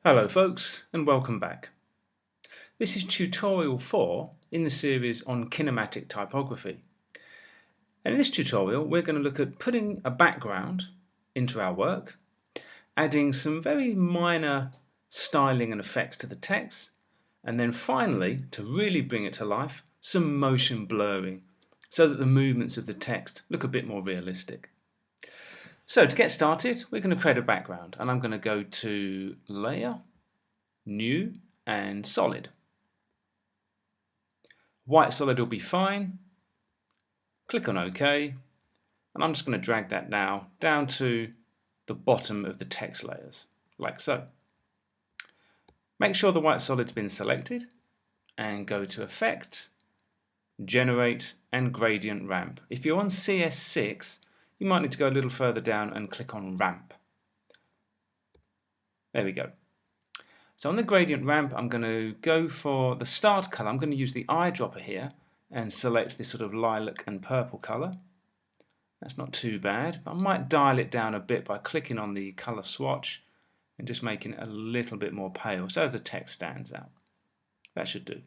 Hello folks, and welcome back. This is tutorial 4 in the series on kinematic typography. And in this tutorial we're going to look at putting a background into our work, adding some very minor styling and effects to the text, and then finally, to really bring it to life, some motion blurring so that the movements of the text look a bit more realistic. So to get started, we're going to create a background, and I'm going to go to Layer, New and Solid. White solid will be fine. Click on OK, and I'm just going to drag that now down to the bottom of the text layers, like so. Make sure the white solid's been selected and go to Effect, Generate and Gradient Ramp. If you're on CS6, you might need to go a little further down and click on Ramp. There we go. So on the gradient ramp, I'm going to go for the start colour. I'm going to use the eyedropper here and select this sort of lilac and purple colour. That's not too bad, but I might dial it down a bit by clicking on the colour swatch and just making it a little bit more pale so the text stands out. That should do.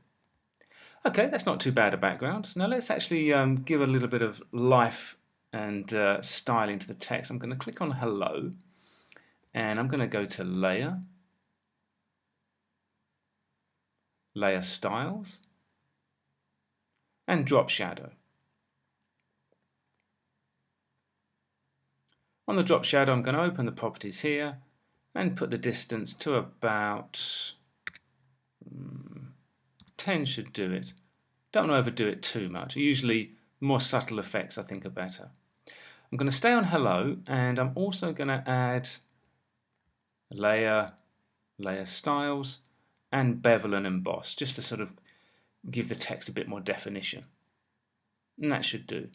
Okay, that's not too bad a background. Now let's actually give a little bit of life and styling to the text. I'm going to click on Hello, and I'm going to go to Layer, Layer Styles, and Drop Shadow. On the Drop Shadow, I'm going to open the properties here and put the distance to about 10 should do it. Don't want to overdo it too much. Usually more subtle effects I think are better. I'm going to stay on Hello, and I'm also going to add Layer, Layer Styles, and Bevel and Emboss, just to sort of give the text a bit more definition. And that should do.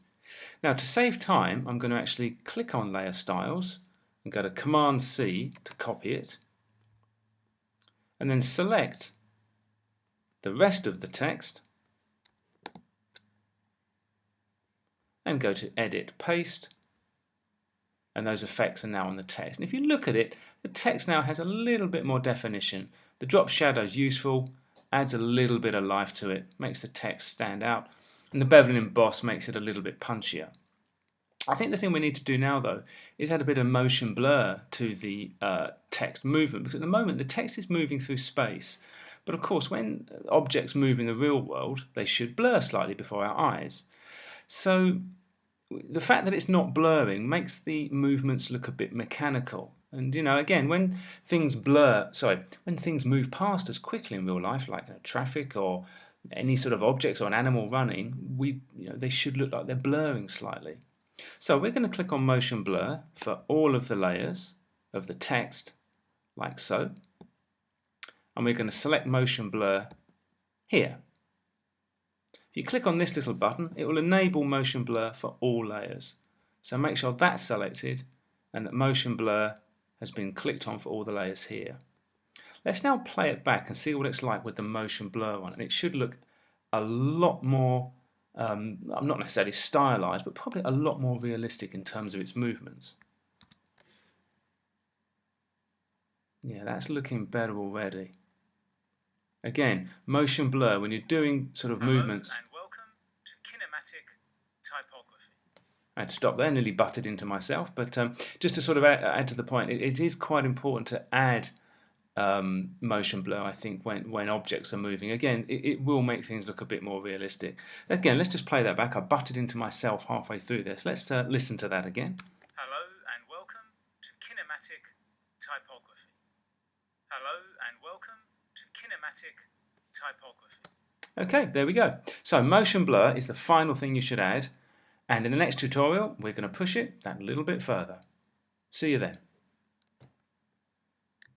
Now to save time, I'm going to actually click on Layer Styles and go to Command C to copy it, and then select the rest of the text and go to Edit, Paste, and those effects are now on the text. And if you look at it, the text now has a little bit more definition. The drop shadow is useful, adds a little bit of life to it, makes the text stand out, and the bevel and emboss makes it a little bit punchier. I think the thing we need to do now though is add a bit of motion blur to the text movement, because at the moment the text is moving through space, but of course when objects move in the real world they should blur slightly before our eyes. So the fact that it's not blurring makes the movements look a bit mechanical. And again, when things when things move past us quickly in real life, like traffic or any sort of objects or an animal running, they should look like they're blurring slightly. So we're going to click on Motion Blur for all of the layers of the text, like so. And we're going to select Motion Blur here. If you click on this little button, it will enable Motion Blur for all layers. So make sure that's selected and that Motion Blur has been clicked on for all the layers here. Let's now play it back and see what it's like with the Motion Blur on, and it should look a lot more, not necessarily stylized, but probably a lot more realistic in terms of its movements. Yeah, that's looking better already. Again, motion blur when you're doing sort of movements. And welcome to Kinematic Typography. I had to stop there, nearly butted into myself, but just to sort of add to the point, it is quite important to add motion blur, I think, when objects are moving. Again, it will make things look a bit more realistic. Again, let's just play that back. I butted into myself halfway through this. Let's listen to that again. Hello and welcome to Kinematic Typography. Hello and welcome to Kinematic Typography. Okay, there we go. So motion blur is the final thing you should add, and in the next tutorial we're going to push it that little bit further. See you then.